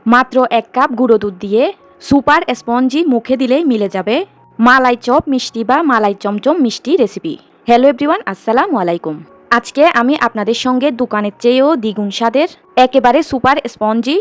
মাত্র 1 কাপ গুঁড়ো দুধ দিয়ে সুপার স্পঞ্জি মুখে দিলেই মিলে যাবে মালাই চপ মিষ্টি বা মালাই চমচম মিষ্টি রেসিপি। হ্যালো এভরিওয়ান, আসসালামু আলাইকুম। আজকে আমি আপনাদের সঙ্গে দোকানের চেয়েও দ্বিগুণ স্বাদের একেবারে সুপার স্পঞ্জি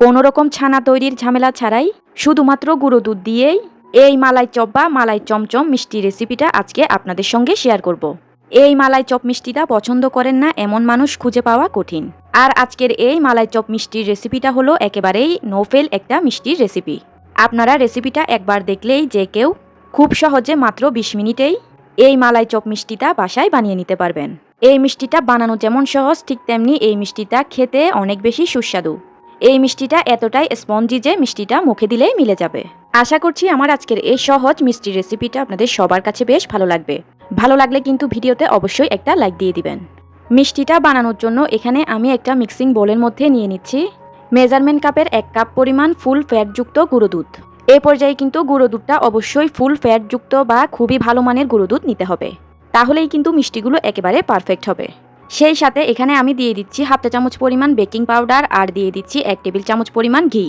কোনো রকম ছানা তৈরির ঝামেলা ছাড়াই শুধুমাত্র গুঁড়ো দুধ দিয়েই এই মালাই চপ বা মালাই চমচম মিষ্টি রেসিপিটা আজকে আপনাদের সঙ্গে শেয়ার করব। এই মালাই চপ মিষ্টিটা পছন্দ করেন না এমন মানুষ খুঁজে পাওয়া কঠিন। আর আজকের এই মালাই চপ মিষ্টির রেসিপিটা হলো একেবারেই নোফেল একটা মিষ্টির রেসিপি। আপনারা রেসিপিটা একবার দেখলেই যে কেউ খুব সহজে মাত্র 20 মিনিটেই এই মালাই চপ মিষ্টিটা বাসায় বানিয়ে নিতে পারবেন। এই মিষ্টিটা বানানো যেমন সহজ, ঠিক তেমনি এই মিষ্টিটা খেতে অনেক বেশি সুস্বাদু। এই মিষ্টিটা এতটাই স্পঞ্জি যে মিষ্টিটা মুখে দিলেই মিলে যাবে। আশা করছি আমার আজকের এই সহজ মিষ্টির রেসিপিটা আপনাদের সবার কাছে বেশ ভালো লাগবে। ভালো লাগলে কিন্তু ভিডিওতে অবশ্যই একটা লাইক দিয়ে দিবেন। মিষ্টিটা বানানোর জন্য এখানে আমি একটা মিক্সিং বোলের মধ্যে নিয়ে নিচ্ছি মেজারমেন্ট কাপের 1 কাপ পরিমাণ ফুল ফ্যাটযুক্ত গুঁড়ো দুধ। এই পর্যায়ে কিন্তু গুঁড়ো দুধটা অবশ্যই ফুল ফ্যাটযুক্ত বা খুবই ভালো মানের গুঁড়ো দুধ নিতে হবে, তাহলেই কিন্তু মিষ্টিগুলো একেবারে পারফেক্ট হবে। সেই সাথে এখানে আমি দিয়ে দিচ্ছি 1/2 চা চামচ পরিমাণ বেকিং পাউডার আর দিয়ে দিচ্ছি 1 টেবিল চামচ পরিমাণ ঘি।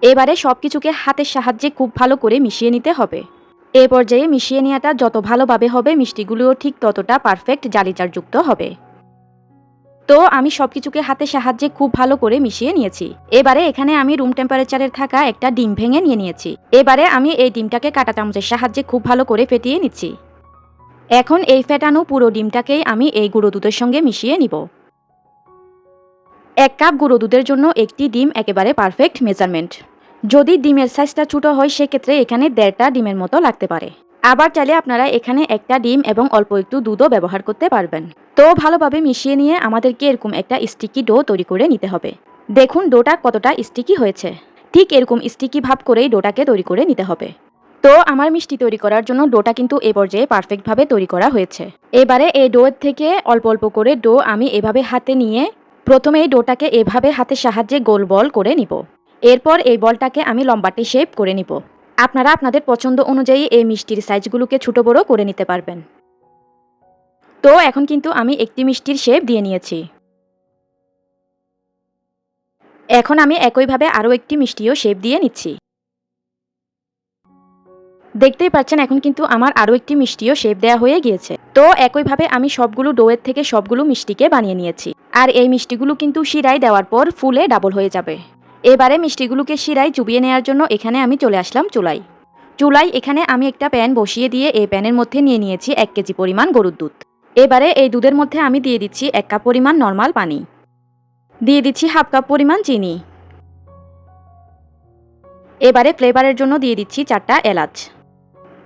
এবারে সব কিছুকে হাতের সাহায্যে খুব ভালো করে মিশিয়ে নিতে হবে। এই পর্যায়ে মিশিয়ে নেওয়াটা যত ভালোভাবে হবে মিষ্টিগুলোও ঠিক ততটা পারফেক্ট জালিচারযুক্ত হবে। তো আমি সব কিছুকে হাতের সাহায্যে খুব ভালো করে মিশিয়ে নিয়েছি। এবারে এখানে আমি রুম টেম্পারেচারের থাকা একটা ডিম ভেঙে নিয়ে নিয়েছি। এবারে আমি এই ডিমটাকে কাঁটা চামচের সাহায্যে খুব ভালো করে ফেটিয়ে নিচ্ছি। এখন এই ফেটানো পুরো ডিমটাকেই আমি এই গুঁড়ো দুধের সঙ্গে মিশিয়ে নিব। 1 কাপ গুঁড়ো দুধের জন্য একটি ডিম একেবারে পারফেক্ট মেজারমেন্ট। যদি ডিমের সাইজটা ছোটো হয় সেক্ষেত্রে এখানে 1.5টা ডিমের মতো লাগতে পারে। আবার চাইলে আপনারা এখানে একটা ডিম এবং অল্প একটু দুধও ব্যবহার করতে পারবেন। তো ভালোভাবে মিশিয়ে নিয়ে আমাদেরকে এরকম একটা স্টিকি ডো তৈরি করে নিতে হবে। দেখুন ডোটা কতটা স্টিকি হয়েছে। ঠিক এরকম স্টিকি ভাব করেই ডোটাকে তৈরি করে নিতে হবে। তো আমার মিষ্টি তৈরি করার জন্য ডোটা কিন্তু এ পর্যায়ে পারফেক্টভাবে তৈরি করা হয়েছে। এবারে এই ডোয়ের থেকে অল্প অল্প করে ডো আমি এভাবে হাতে নিয়ে প্রথমে এই ডোটাকে এভাবে হাতের সাহায্যে গোল বল করে নিব। এরপর এই বলটাকে আমি লম্বাটে শেপ করে নিব। আপনারা আপনাদের পছন্দ অনুযায়ী এই মিষ্টির সাইজগুলোকে ছোট বড় করে নিতে পারবেন। তো এখন কিন্তু আমি একটি মিষ্টির শেপ দিয়ে নিয়েছি। এখন আমি একইভাবে আরও একটি মিষ্টিও শেপ দিয়ে নিচ্ছি। দেখতেই পাচ্ছেন এখন কিন্তু আমার আরও একটি মিষ্টিও শেপ দেওয়া হয়ে গিয়েছে। তো একইভাবে আমি সবগুলো ডোয়ের থেকে সবগুলো মিষ্টিকে বানিয়ে নিয়েছি। আর এই মিষ্টিগুলো কিন্তু শিরায় দেওয়ার পর ফুলে ডাবল হয়ে যাবে। এবারে মিষ্টিগুলোকে শিরায় চুবিয়ে নেওয়ার জন্য এখানে আমি চলে আসলাম চুলায় এখানে আমি একটা প্যান বসিয়ে দিয়ে এই প্যানের মধ্যে নিয়ে নিয়েছি 1 কেজি পরিমাণ গরুর দুধ। এবারে এই দুধের মধ্যে আমি দিয়ে দিচ্ছি 1 কাপ পরিমাণ নর্মাল পানি, দিয়ে দিচ্ছি 1/2 কাপ পরিমাণ চিনি। এবারে ফ্লেভারের জন্য দিয়ে দিচ্ছি 4টা এলাচ।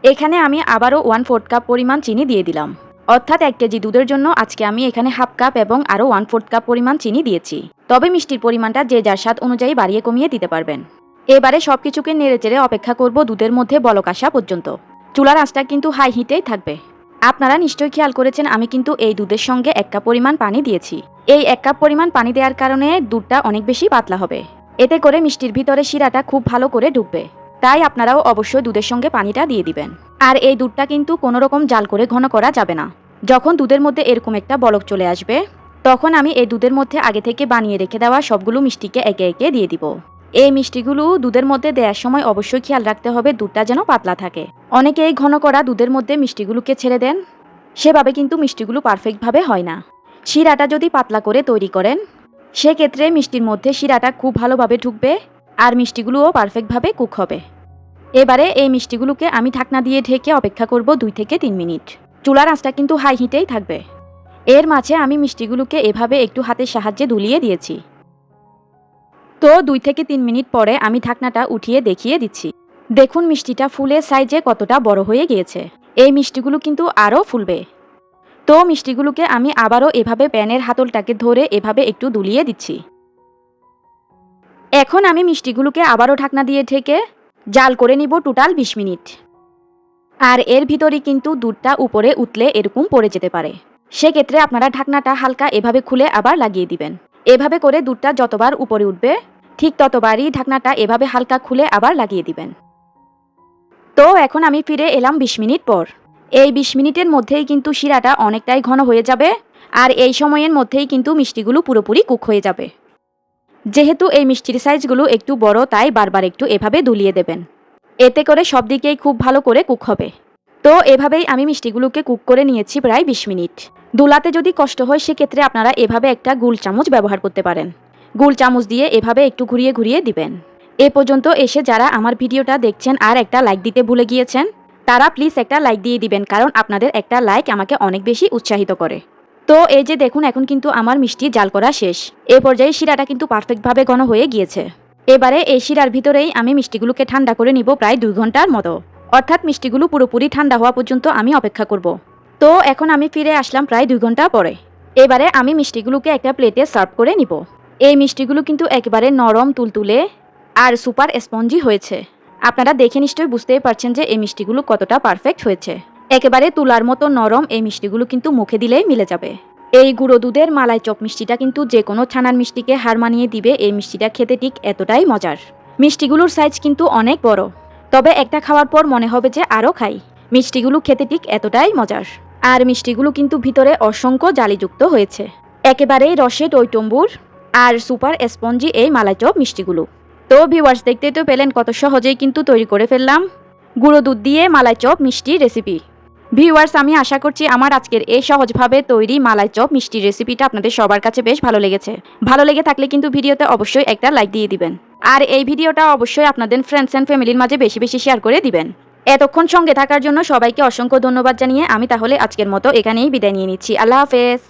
এখানে আমি আবারও 1/4 কাপ পরিমাণ চিনি দিয়ে দিলাম। অর্থাৎ 1 কেজি দুধের জন্য আজকে আমি এখানে 1/2 কাপ এবং আরও 1/4 কাপ পরিমাণ চিনি দিয়েছি। তবে মিষ্টির পরিমাণটা যে যার স্বাদ অনুযায়ী বাড়িয়ে কমিয়ে দিতে পারবেন। এবারে সব কিছুকে নেড়েচেড়ে অপেক্ষা করব দুধের মধ্যে বলক আসা পর্যন্ত। চুলার আঁচটা কিন্তু হাই হিটেই থাকবে। আপনারা নিশ্চয়ই খেয়াল করেছেন আমি কিন্তু এই দুধের সঙ্গে 1 কাপ পরিমাণ পানি দিয়েছি। এই 1 কাপ পরিমাণ পানি দেওয়ার কারণে দুধটা অনেক বেশি পাতলা হবে। এতে করে মিষ্টির ভিতরে শিরাটা খুব ভালো করে ঢুকবে। তাই আপনারাও অবশ্যই দুধের সঙ্গে পানিটা দিয়ে দিবেন। আর এই দুধটা কিন্তু কোনো রকম জাল করে ঘন করা যাবে না। যখন দুধের মধ্যে এরকম একটা বলক চলে আসবে তখন আমি এই দুধের মধ্যে আগে থেকে বানিয়ে রেখে দেওয়া সবগুলো মিষ্টিকে একে একে দিয়ে দিব। এই মিষ্টিগুলো দুধের মধ্যে দেওয়ার সময় অবশ্যই খেয়াল রাখতে হবে দুধটা যেন পাতলা থাকে। অনেকে এই ঘন করা দুধের মধ্যে মিষ্টিগুলোকে ছেড়ে দেন, সেভাবে কিন্তু মিষ্টিগুলো পারফেক্টভাবে হয় না। শিরাটা যদি পাতলা করে তৈরি করেন সেক্ষেত্রে মিষ্টির মধ্যে শিরাটা খুব ভালোভাবে ঢুকবে আর মিষ্টিগুলোও পারফেক্টভাবে কুক হবে। এবারে এই মিষ্টিগুলোকে আমি ঢাকনা দিয়ে ঢেকে অপেক্ষা করব 2 থেকে 3 মিনিট। চুলার আঁচটা কিন্তু হাই হিটেই থাকবে। এর মাঝে আমি মিষ্টিগুলোকে এভাবে একটু হাতের সাহায্যে দুলিয়ে দিয়েছি। তো 2 থেকে 3 মিনিট পরে আমি ঢাকনাটা উঠিয়ে দেখিয়ে দিচ্ছি। দেখুন মিষ্টিটা ফুলের সাইজে কতটা বড় হয়ে গিয়েছে। এই মিষ্টিগুলো কিন্তু আরও ফুলবে। তো মিষ্টিগুলোকে আমি আবারও এভাবে প্যানের হাতলটাকে ধরে এভাবে একটু দুলিয়ে দিচ্ছি। এখন আমি মিষ্টিগুলোকে আবারও ঢাকনা দিয়ে ঢেকে জাল করে নিব টোটাল 20 মিনিট। আর এর ভিতরে কিন্তু দুধটা উপরে উতলে এরকম পড়ে যেতে পারে। সেক্ষেত্রে আপনারা ঢাকনাটা হালকা এভাবে খুলে আবার লাগিয়ে দিবেন। এভাবে করে দুধটা যতবার উপরে উঠবে ঠিক ততবারই ঢাকনাটা এভাবে হালকা খুলে আবার লাগিয়ে দিবেন। তো এখন আমি ফিরে এলাম 20 মিনিট পর। এই 20 মিনিটের মধ্যেই কিন্তু শিরাটা অনেকটাই ঘন হয়ে যাবে আর এই সময়ের মধ্যেই কিন্তু মিষ্টিগুলো পুরোপুরি কুক হয়ে যাবে। যেহেতু এই মিষ্টির সাইজগুলো একটু বড়, তাই বারবার একটু এভাবে দুলিয়ে দেবেন। এতে করে সব দিকেই খুব ভালো করে কুক হবে। তো এভাবেই আমি মিষ্টিগুলোকে কুক করে নিয়েছি প্রায় 20 মিনিট। দুলাতে যদি কষ্ট হয় সেক্ষেত্রে আপনারা এভাবে একটা গুল চামচ ব্যবহার করতে পারেন। গুল চামচ দিয়ে এভাবে একটু ঘুরিয়ে ঘুরিয়ে দিবেন। এ পর্যন্ত এসে যারা আমার ভিডিওটা দেখছেন আর একটা লাইক দিতে ভুলে গিয়েছেন, তারা প্লিজ একটা লাইক দিয়ে দিবেন, কারণ আপনাদের একটা লাইক আমাকে অনেক বেশি উৎসাহিত করে। তো এই যে দেখুন, এখন কিন্তু আমার মিষ্টি জাল করা শেষ। এ পর্যায়ে শিরাটা কিন্তু পারফেক্টভাবে ঘন হয়ে গিয়েছে। এবারে এই শিরার ভিতরেই আমি মিষ্টিগুলোকে ঠান্ডা করে নিব প্রায় 2 ঘন্টার মতো। অর্থাৎ মিষ্টিগুলো পুরোপুরি ঠান্ডা হওয়া পর্যন্ত আমি অপেক্ষা করব। তো এখন আমি ফিরে আসলাম প্রায় 2 ঘন্টা পরে। এবারে আমি মিষ্টিগুলোকে একটা প্লেটে সার্ভ করে নিব। এই মিষ্টিগুলো কিন্তু একেবারে নরম তুলতুলে আর সুপার স্পঞ্জি হয়েছে। আপনারা দেখে নিশ্চয়ই বুঝতেই পারছেন যে এই মিষ্টিগুলো কতটা পারফেক্ট হয়েছে। একেবারে তুলার মতো নরম এই মিষ্টিগুলো কিন্তু মুখে দিলেই মিলে যাবে। এই গুঁড়ো দুধের মালাই চপ মিষ্টিটা কিন্তু যে কোনো ছানার মিষ্টিকে হার মানিয়ে দিবে। এই মিষ্টিটা খেতে ঠিক এতটাই মজার। মিষ্টিগুলোর সাইজ কিন্তু অনেক বড়, তবে একটা খাওয়ার পর মনে হবে যে আরও খাই। মিষ্টিগুলো খেতে ঠিক এতটাই মজার। আর মিষ্টিগুলো কিন্তু ভিতরে অসংখ্য জালিযুক্ত হয়েছে। একেবারেই রসে টইটম্বুর আর সুপার স্পঞ্জি এই মালাই চপ মিষ্টিগুলো। তো ভিউয়ার্স, দেখতেই তো পেলেন কত সহজেই কিন্তু তৈরি করে ফেললাম গুঁড়ো দুধ দিয়ে মালাই চপ মিষ্টি রেসিপি। ভিউয়ার্স, আমি আশা করছি আমার আজকের এই সহজভাবে তৈরি মালাই চপ মিষ্টি রেসিপিটা আপনাদের সবার কাছে বেশ ভালো লেগেছে। ভালো লেগে থাকলে কিন্তু ভিডিওতে অবশ্যই একটা লাইক দিয়ে দিবেন। আর এই ভিডিওটা অবশ্যই আপনাদের ফ্রেন্ডস অ্যান্ড ফ্যামিলির মাঝে বেশি বেশি শেয়ার করে দিবেন। এতক্ষণ সঙ্গে থাকার জন্য সবাইকে অসংখ্য ধন্যবাদ জানিয়ে আমি তাহলে আজকের মতো এখানেই বিদায় নিয়ে নিচ্ছি। আল্লাহ হাফেজ।